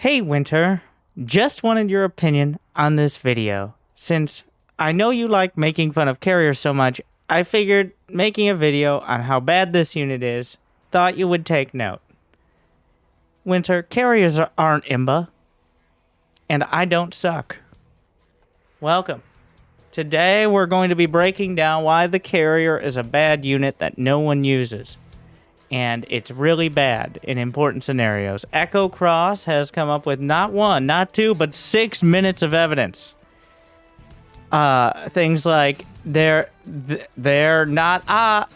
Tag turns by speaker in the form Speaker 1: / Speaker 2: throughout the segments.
Speaker 1: Hey Winter, just wanted your opinion on this video. Since I know you like making fun of carriers so much, I figured making a video on how bad this unit is, thought you would take note. Winter, carriers aren't IMBA, and I don't suck. Welcome. Today we're going to be breaking down why the carrier is a bad unit that no one uses. And it's really bad in important scenarios. Echo Cross has come up with not one, not two, but 6 minutes of evidence. Things like they're not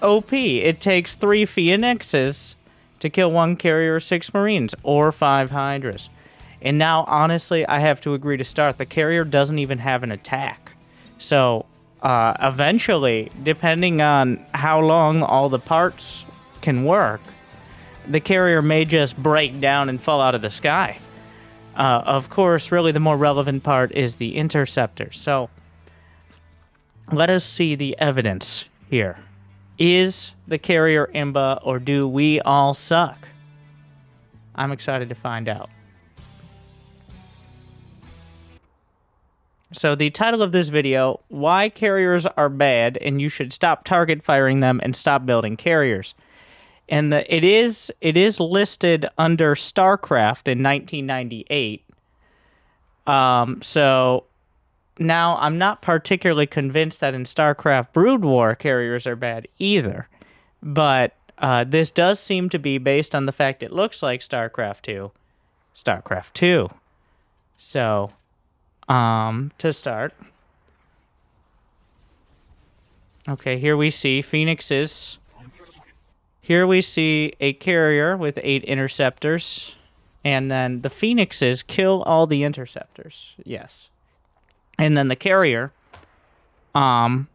Speaker 1: OP. It takes 3 Phoenixes to kill 1 carrier or 6 Marines, or 5 Hydras. And now, honestly, I have to agree to start. The carrier doesn't even have an attack. So, eventually, depending on how long all the parts can work, the carrier may just break down and fall out of the sky. Of course, really the more relevant part is the interceptors. So, let us see the evidence here. Is the carrier IMBA, or do we all suck? I'm excited to find out. So the title of this video, Why Carriers Are Bad and You Should Stop Target Firing Them and Stop Building Carriers. And it is listed under StarCraft in 1998. So now I'm not particularly convinced that in StarCraft Brood War carriers are bad either. But this does seem to be based on the fact it looks like StarCraft 2. StarCraft 2. So, to start. Okay, here we see Phoenixes. Here we see a carrier with 8 interceptors, and then the Phoenixes kill all the interceptors. Yes. And then the carrier doesn't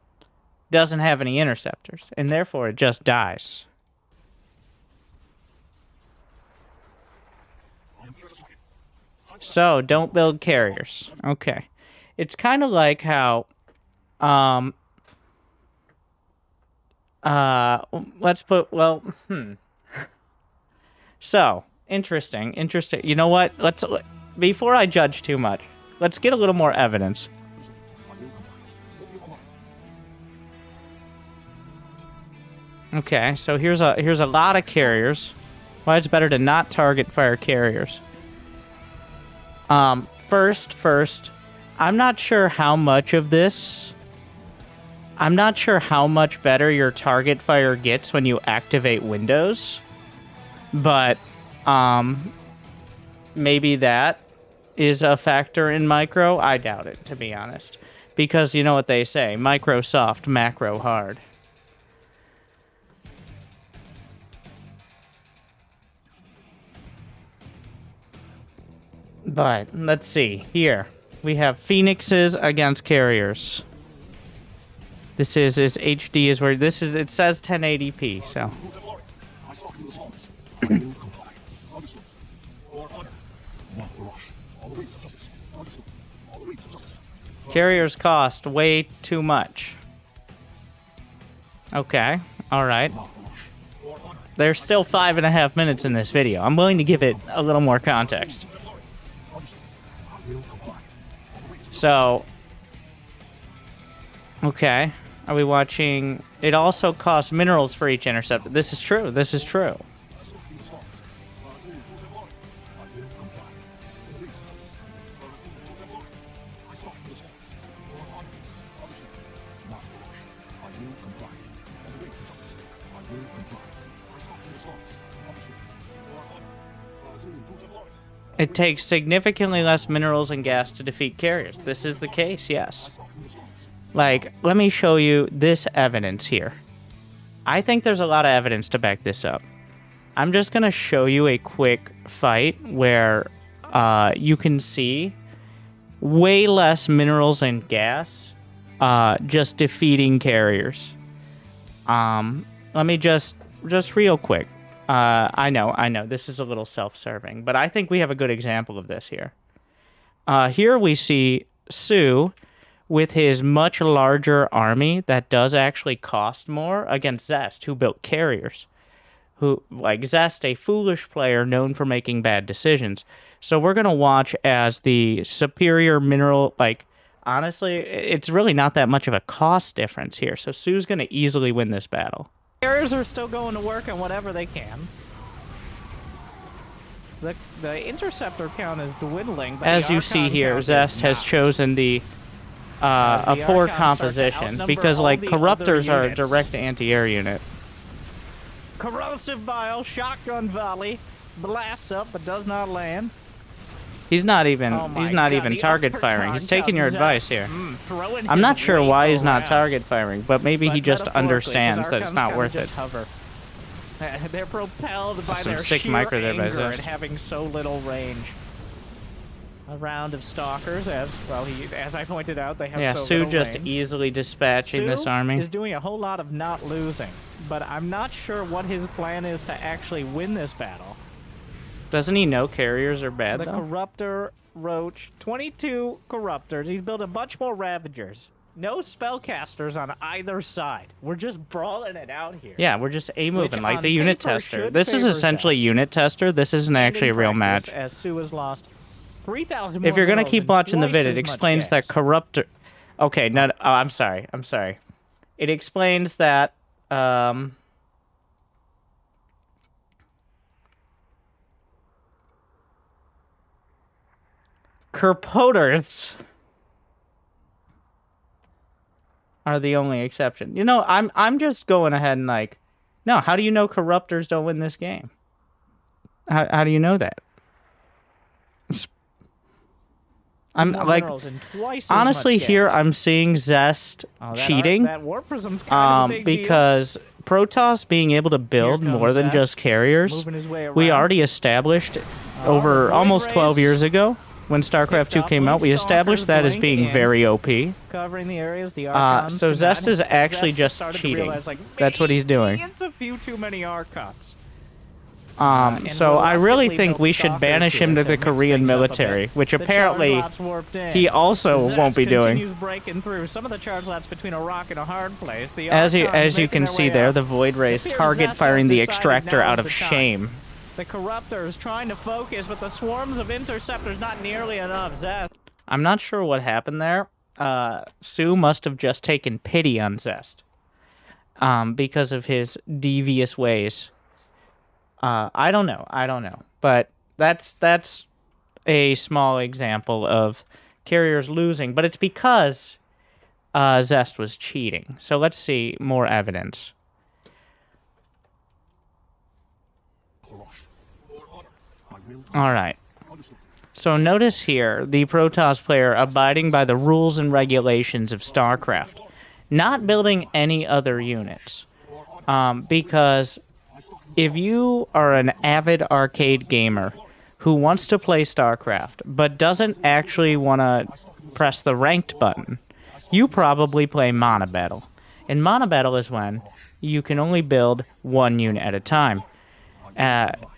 Speaker 1: have any interceptors, and therefore it just dies. So, don't build carriers. Okay. It's kind of like how let's put, So, interesting. You know what? Before I judge too much, let's get a little more evidence. Okay, so here's a lot of carriers. Why it's better to not target fire carriers. First, I'm not sure how much of this. I'm not sure how much better your target fire gets when you activate Windows, but maybe that is a factor in micro. I doubt it, to be honest, because you know what they say, micro soft, macro hard. But let's see here. We have Phoenixes against carriers. This is HD is where this is. It says 1080p. So carriers cost way too much. Okay, all right. There's still 5.5 minutes in this video. I'm willing to give it a little more context. So, okay. Are we watching? It also costs minerals for each interceptor. This is true. This is true. It takes significantly less minerals and gas to defeat carriers. This is the case, yes. Like, let me show you this evidence here. I think there's a lot of evidence to back this up. I'm just going to show you a quick fight where you can see way less minerals and gas just defeating carriers. Let me just real quick. I know, this is a little self-serving, but I think we have a good example of this here. Here we see Sue with his much larger army that does actually cost more against Zest, who built carriers. who, like Zest, a foolish player known for making bad decisions. So we're going to watch as the superior mineral, like, honestly, it's really not that much of a cost difference here. So Sue's going to easily win this battle.
Speaker 2: Carriers are still going to work on whatever they can. The interceptor count is dwindling. But
Speaker 1: as you see here, Zest has chosen the a poor composition because, like, Corruptors are a direct anti-air unit.
Speaker 2: Corrosive Bile, shotgun volley, blasts up but does not land.
Speaker 1: He's not even target firing. He's taking your advice here. I'm not sure why he's not target firing, but maybe he just understands that it's not worth it.
Speaker 2: They're propelled by their
Speaker 1: sick
Speaker 2: sheer
Speaker 1: micro there by
Speaker 2: anger
Speaker 1: Zest.
Speaker 2: at having so little range. A round of stalkers, as I pointed out, they have so
Speaker 1: Sue
Speaker 2: little
Speaker 1: just
Speaker 2: range.
Speaker 1: easily dispatching this army.
Speaker 2: Is doing a whole lot of not losing, but I'm not sure what his plan is to actually win this battle.
Speaker 1: Doesn't he know carriers are bad,
Speaker 2: The
Speaker 1: though?
Speaker 2: Corruptor Roach, 22 Corruptors. He's built a bunch more Ravagers. No spellcasters on either side. We're just brawling it out here.
Speaker 1: Yeah, we're just A-moving,
Speaker 2: Which
Speaker 1: like
Speaker 2: on
Speaker 1: the unit
Speaker 2: paper
Speaker 1: tester.
Speaker 2: should
Speaker 1: This is
Speaker 2: favor
Speaker 1: essentially
Speaker 2: Zest.
Speaker 1: unit tester. This isn't actually a real match.
Speaker 2: As Sue has lost 3,000
Speaker 1: If you're
Speaker 2: going
Speaker 1: gonna
Speaker 2: to
Speaker 1: keep watching the vid, it explains that Corruptor... Okay, no, oh, I'm sorry. It explains that, Corpoters are the only exception. You know, I'm just going ahead and, like, no, how do you know Corruptors don't win this game? How do you know that? I'm like, honestly, here I'm seeing Zest cheating,
Speaker 2: that Warp Prism's kind of a big
Speaker 1: because Protoss being able to build more than
Speaker 2: Zest,
Speaker 1: just carriers,
Speaker 2: moving his way
Speaker 1: we
Speaker 2: around.
Speaker 1: already established over
Speaker 2: Void
Speaker 1: almost 12
Speaker 2: Race.
Speaker 1: years ago when StarCraft 2 came out. We established that as being very OP.
Speaker 2: Covering the areas, the Archons
Speaker 1: So
Speaker 2: cannot-
Speaker 1: Zest is actually
Speaker 2: Zest
Speaker 1: just
Speaker 2: started to
Speaker 1: cheating.
Speaker 2: realize, like,
Speaker 1: That's what he's doing.
Speaker 2: It's a few too many Archons.
Speaker 1: So I really
Speaker 2: reluctantly
Speaker 1: think we
Speaker 2: built
Speaker 1: should
Speaker 2: stalkers
Speaker 1: banish him
Speaker 2: here
Speaker 1: to the
Speaker 2: mix
Speaker 1: Korean
Speaker 2: things up a
Speaker 1: military,
Speaker 2: bit.
Speaker 1: which
Speaker 2: The
Speaker 1: apparently
Speaker 2: Charge-Lots warped in.
Speaker 1: he also
Speaker 2: Zest
Speaker 1: won't be doing.
Speaker 2: continues breaking through. Some of the charge lots between a rock and a hard place. The
Speaker 1: As you
Speaker 2: Archons making
Speaker 1: can
Speaker 2: their
Speaker 1: see
Speaker 2: way
Speaker 1: there,
Speaker 2: up.
Speaker 1: the Void Race
Speaker 2: It appears
Speaker 1: target
Speaker 2: Zest
Speaker 1: firing
Speaker 2: have
Speaker 1: the
Speaker 2: decided
Speaker 1: extractor
Speaker 2: now
Speaker 1: out
Speaker 2: is
Speaker 1: of
Speaker 2: the time.
Speaker 1: shame.
Speaker 2: The Corruptors trying to focus, but the swarms of interceptors not nearly enough. Zest.
Speaker 1: I'm not sure what happened there. Sue must have just taken pity on Zest because of his devious ways. I don't know. But that's a small example of carriers losing. But it's because Zest was cheating. So let's see more evidence. All right. So notice here the Protoss player abiding by the rules and regulations of StarCraft, not building any other units. Because if you are an avid arcade gamer who wants to play StarCraft but doesn't actually want to press the ranked button, you probably play Mana Battle. And Mana Battle is when you can only build one unit at a time.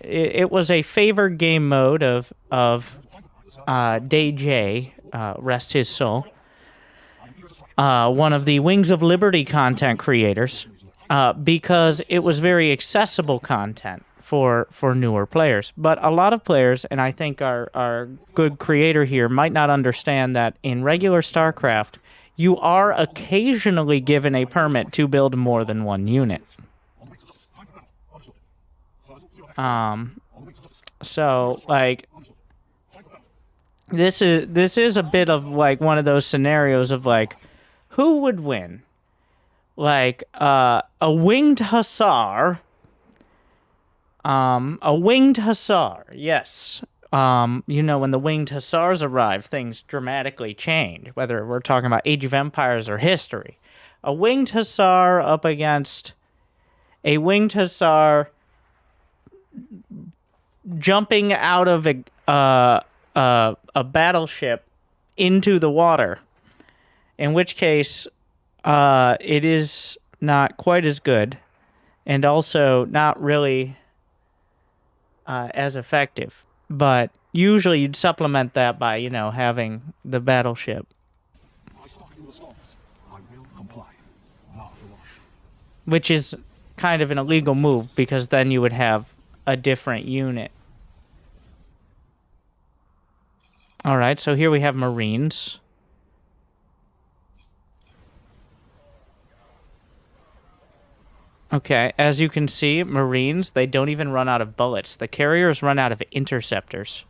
Speaker 1: It was a favored game mode of Day J, rest his soul, one of the Wings of Liberty content creators, because it was very accessible content for newer players. But a lot of players, and I think our good creator here, might not understand that in regular StarCraft, you are occasionally given a permit to build more than one unit. So, like, this is a bit of, like, one of those scenarios of, like, who would win? Like, a winged hussar. Yes. You know, when the winged hussars arrive, things dramatically change, whether we're talking about Age of Empires or history. A winged hussar up against a winged hussar jumping out of a battleship into the water, in which case it is not quite as good and also not really as effective. But usually you'd supplement that by, you know, having the battleship. Which is kind of an illegal move because then you would have a different unit. All right, so here we have Marines. Okay, as you can see, Marines, they don't even run out of bullets. The carriers run out of interceptors.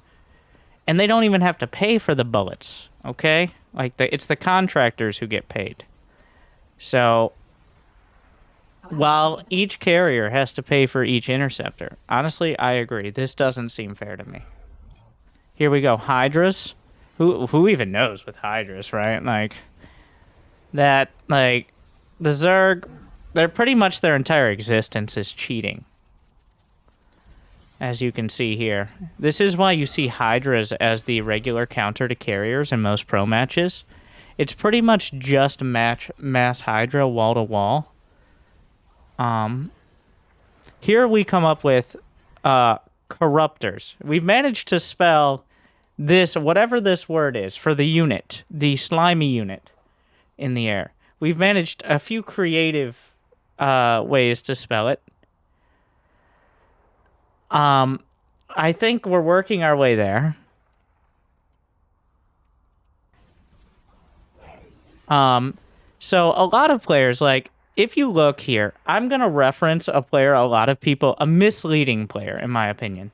Speaker 1: And they don't even have to pay for the bullets, okay? Like, it's the contractors who get paid. So, while each carrier has to pay for each interceptor, honestly, I agree. This doesn't seem fair to me. Here we go, Hydras. Who even knows with Hydras, right? Like, that, like, the Zerg, they're pretty much their entire existence is cheating. As you can see here. This is why you see Hydras as the regular counter to carriers in most pro matches. It's pretty much just mass Hydra wall to wall. Here we come up with corruptors. We've managed to spell this, whatever this word is, for the unit, the slimy unit in the air. We've managed a few creative ways to spell it. I think we're working our way there. So a lot of players, like, if you look here, I'm going to reference a player, a misleading player, in my opinion.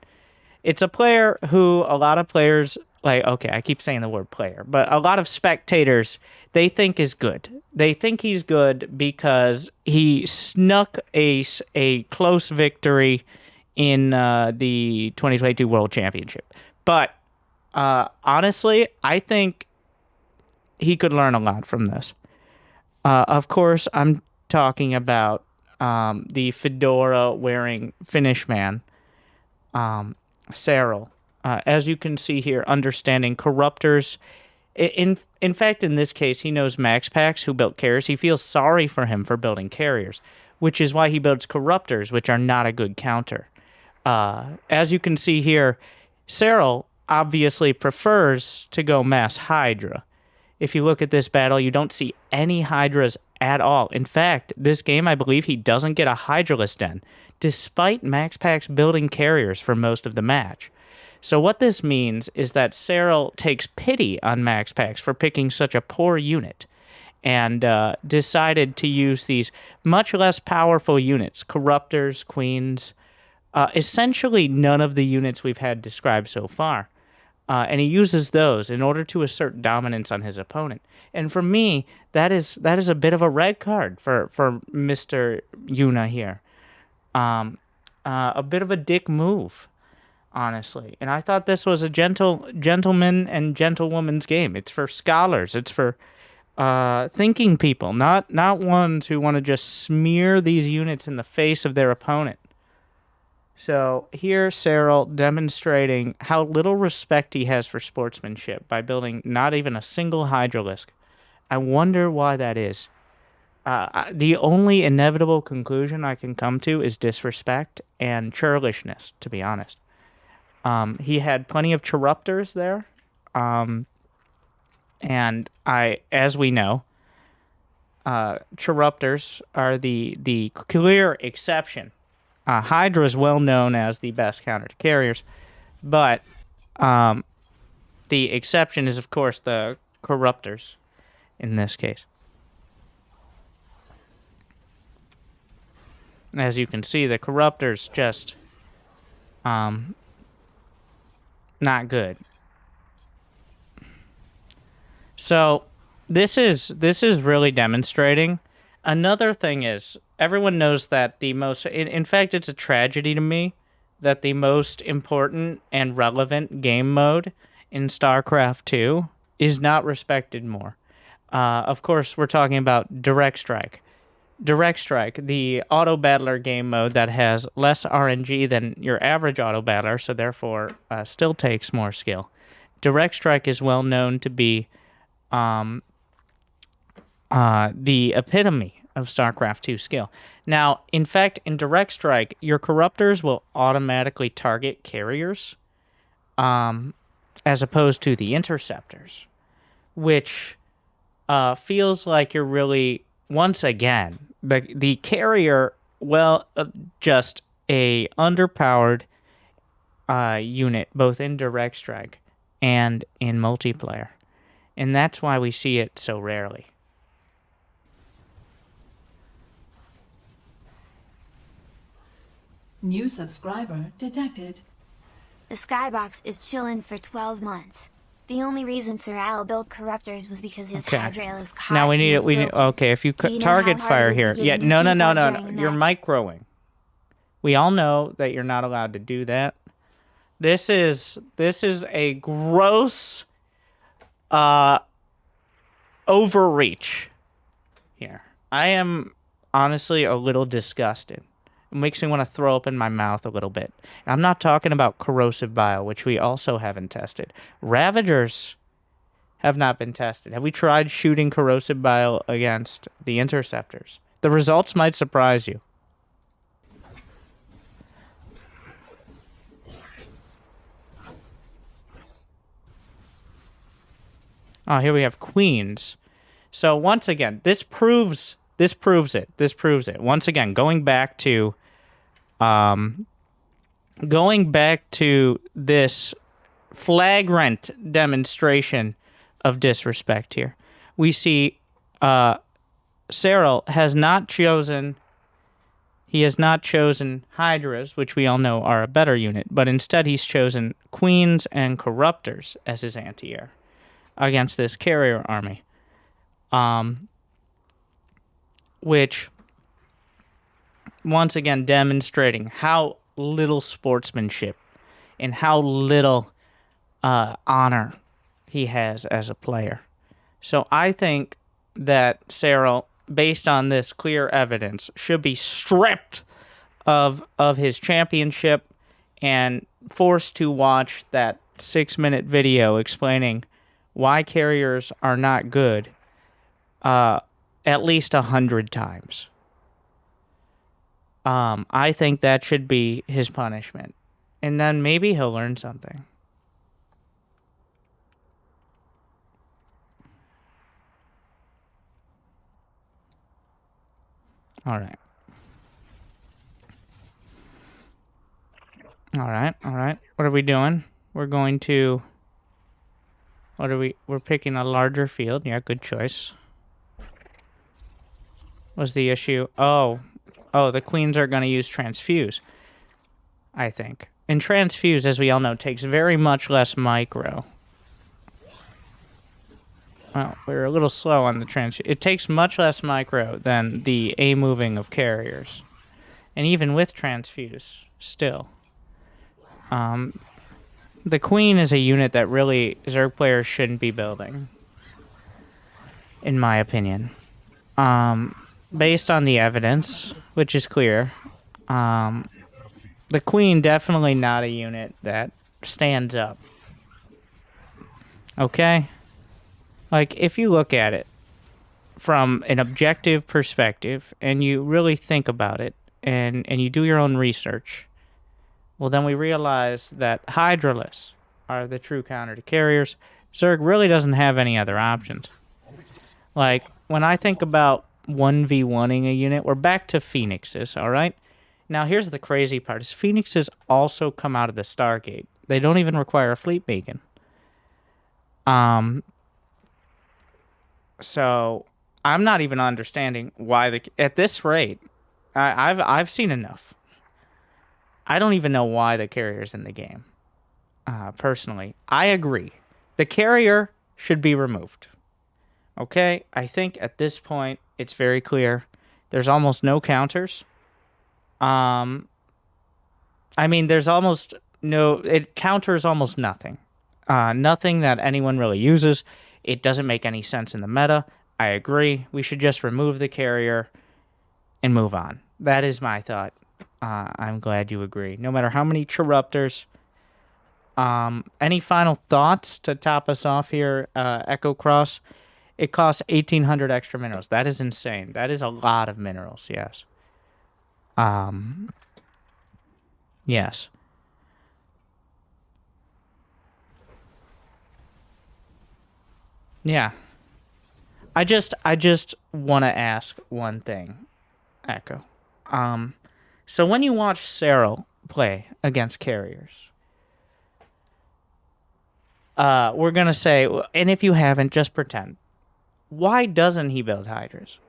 Speaker 1: It's a player who a lot of players, like, okay, I keep saying the word player, but a lot of spectators, they think is good. They think he's good because he snuck a close victory in the 2022 World Championship. But honestly, I think he could learn a lot from this. Of course, I'm talking about the fedora-wearing Finnish man, Serral. As you can see here, understanding corruptors. In fact, in this case, he knows MaxPax, who built carriers. He feels sorry for him for building carriers, which is why he builds corruptors, which are not a good counter. As you can see here, Serral obviously prefers to go mass Hydra. If you look at this battle, you don't see any Hydras at all. In fact, this game, I believe he doesn't get a Hydraless Den, despite MaxPax building carriers for most of the match. So what this means is that Serral takes pity on MaxPax for picking such a poor unit and decided to use these much less powerful units, Corruptors, Queens, essentially none of the units we've had described so far. And he uses those in order to assert dominance on his opponent. And for me, that is a bit of a red card for Mr. Yuna here. A bit of a dick move, honestly. And I thought this was a gentleman and gentlewoman's game. It's for scholars. It's for thinking people, not ones who want to just smear these units in the face of their opponent. So here, Serral demonstrating how little respect he has for sportsmanship by building not even a single Hydralisk. I wonder why that is. The only inevitable conclusion I can come to is disrespect and churlishness, to be honest. He had plenty of Chirruptors there. And as we know, Chirruptors are the clear exception. Hydra is well known as the best counter to carriers, but the exception is, of course, the Corruptors in this case. As you can see, the Corruptors just not good. So this is really demonstrating. Another thing is, everyone knows that in fact, it's a tragedy to me that the most important and relevant game mode in StarCraft 2 is not respected more. Of course, we're talking about Direct Strike. Direct Strike, the auto battler game mode that has less RNG than your average auto battler, so therefore still takes more skill. Direct Strike is well known to be the epitome of StarCraft 2 skill. Now, in fact, in Direct Strike, your Corruptors will automatically target carriers as opposed to the Interceptors, which feels like you're really, once again, the carrier well, just a underpowered unit, both in direct strike and in multiplayer. And that's why we see it so rarely.
Speaker 3: New subscriber detected.
Speaker 4: The skybox is chillin' for 12 months. The only reason Serral built Corruptors was because his Hydrail is caught.
Speaker 1: Now we need it. We need, okay. If you target fire here, yeah. No. You're microing. We all know that you're not allowed to do that. This is a gross overreach here. I am honestly a little disgusted. It makes me want to throw up in my mouth a little bit. And I'm not talking about corrosive bile, which we also haven't tested. Ravagers have not been tested. Have we tried shooting corrosive bile against the interceptors? The results might surprise you. Oh, here we have queens. So once again, this proves it. Once again, going back to this flagrant demonstration of disrespect here. We see Serral has not chosen Hydras, which we all know are a better unit, but instead he's chosen Queens and Corruptors as his anti-air against this carrier army. Which, once again, demonstrating how little sportsmanship and how little honor he has as a player. So I think that Serral, based on this clear evidence, should be stripped of his championship and forced to watch that 6-minute video explaining why carriers are not good at least 100 times. I think that should be his punishment. And then maybe he'll learn something. All right. What are we doing? We're going to... We're picking a larger field. Yeah, good choice. What's the issue? Oh, the queens are going to use transfuse, I think. And transfuse, as we all know, takes very much less micro. Well, we're a little slow on the transfuse. It takes much less micro than the A-moving of carriers. And even with transfuse, still. The queen is a unit that really Zerg players shouldn't be building, in my opinion. Based on the evidence, which is clear, the queen definitely not a unit that stands up. Okay? Like, if you look at it from an objective perspective and you really think about it and you do your own research, well, then we realize that Hydralists are the true counter to carriers. Zerg really doesn't have any other options. Like, when I think about 1v1ing a unit, we're back to Phoenixes, all right? Now, here's the crazy part, is Phoenixes also come out of the Stargate. They don't even require a fleet beacon. So, I'm not even understanding why at this rate, I've seen enough. I don't even know why the carrier's in the game. Personally, I agree. The carrier should be removed. Okay? I think at this point, it's very clear. There's almost no counters. I mean, there's almost no... It counters almost nothing. Nothing that anyone really uses. It doesn't make any sense in the meta. I agree. We should just remove the carrier and move on. That is my thought. I'm glad you agree. No matter how many Chirruptors. Any final thoughts to top us off here, Echo Cross? It costs 1,800 extra minerals. That is insane. That is a lot of minerals, yes. Yes. Yeah. I just want to ask one thing, Echo. So when you watch Serral play against carriers, we're going to say, and if you haven't, just pretend. Why doesn't he build Hydras?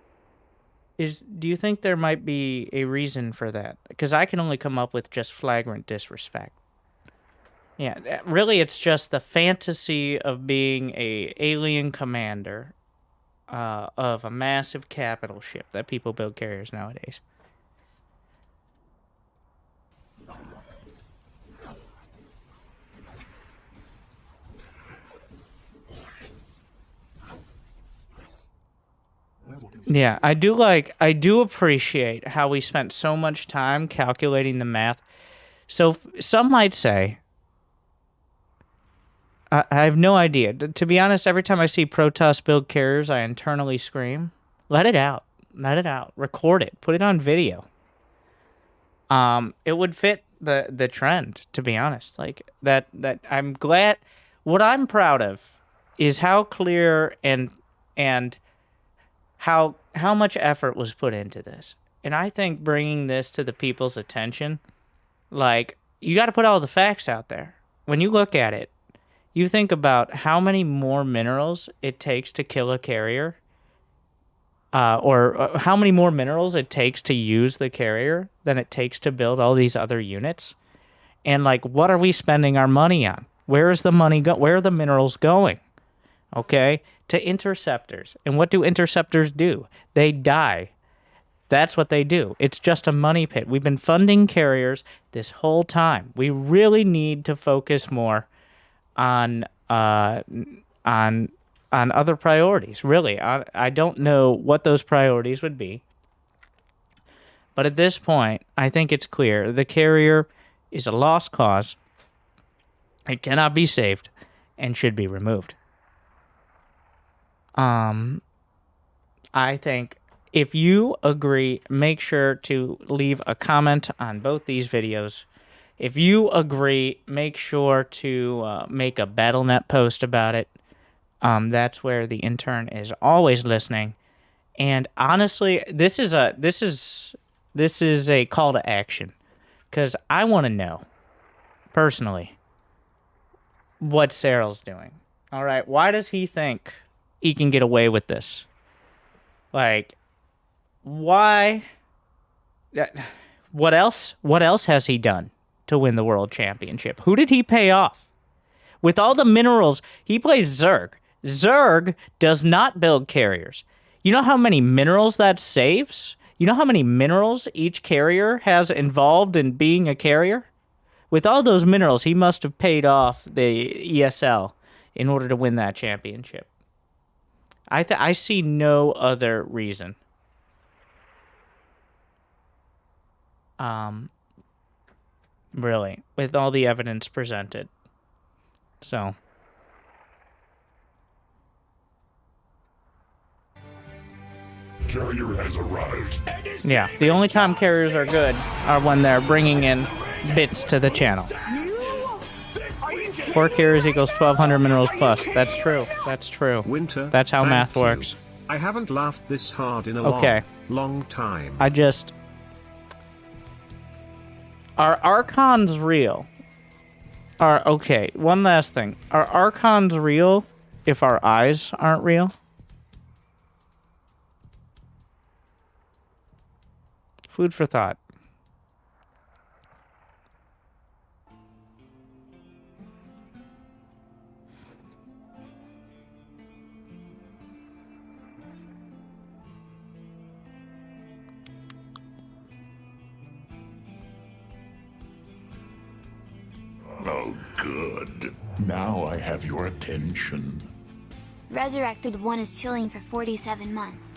Speaker 1: Do you think there might be a reason for that? Because I can only come up with just flagrant disrespect. Yeah, really, it's just the fantasy of being a alien commander of a massive capital ship that people build carriers nowadays. Yeah, I do appreciate how we spent so much time calculating the math. So some might say, I have no idea. To be honest, every time I see Protoss build carriers, I internally scream, let it out. Let it out. Record it. Put it on video. It would fit the trend, to be honest. Like that I'm glad. What I'm proud of is how clear and how much effort was put into this. And I think bringing this to the people's attention, like, you got to put all the facts out there. When you look at it, you think about how many more minerals it takes to kill a carrier, or how many more minerals it takes to use the carrier than it takes to build all these other units. And, like, what are we spending our money on? Where is the money where are the minerals going? Okay? To interceptors. And what do interceptors do? They die. That's what they do. It's just a money pit. We've been funding carriers this whole time. We really need to focus more on other priorities. Really, I don't know what those priorities would be. But at this point, I think it's clear the carrier is a lost cause. It cannot be saved and should be removed. I think if you agree, make sure to leave a comment on both these videos. If you agree, make sure to make a BattleNet post about it. That's where the intern is always listening. And honestly, this is a call to action, because I want to know personally what Serral's doing. All right, why does he think he can get away with this? Like, why? What else? What else has he done to win the world championship? Who did he pay off? With all the minerals, he plays Zerg. Zerg does not build carriers. You know how many minerals that saves? You know how many minerals each carrier has involved in being a carrier? With all those minerals, he must have paid off the ESL in order to win that championship. I see no other reason. Really, with all the evidence presented. So.
Speaker 5: Carrier has arrived.
Speaker 1: Yeah, the only time carriers are good are when they're bringing in bits to the channel. 4 carriers equals 1,200 minerals plus. That's true. That's true.
Speaker 6: Winter,
Speaker 1: that's how math
Speaker 6: you.
Speaker 1: works.
Speaker 6: I haven't laughed this hard in a long time.
Speaker 1: Are Archons real? Okay, one last thing. Are Archons real if our eyes aren't real? Food for thought.
Speaker 5: Oh, good. Now I have your attention.
Speaker 4: Resurrected One is chilling for 47 months.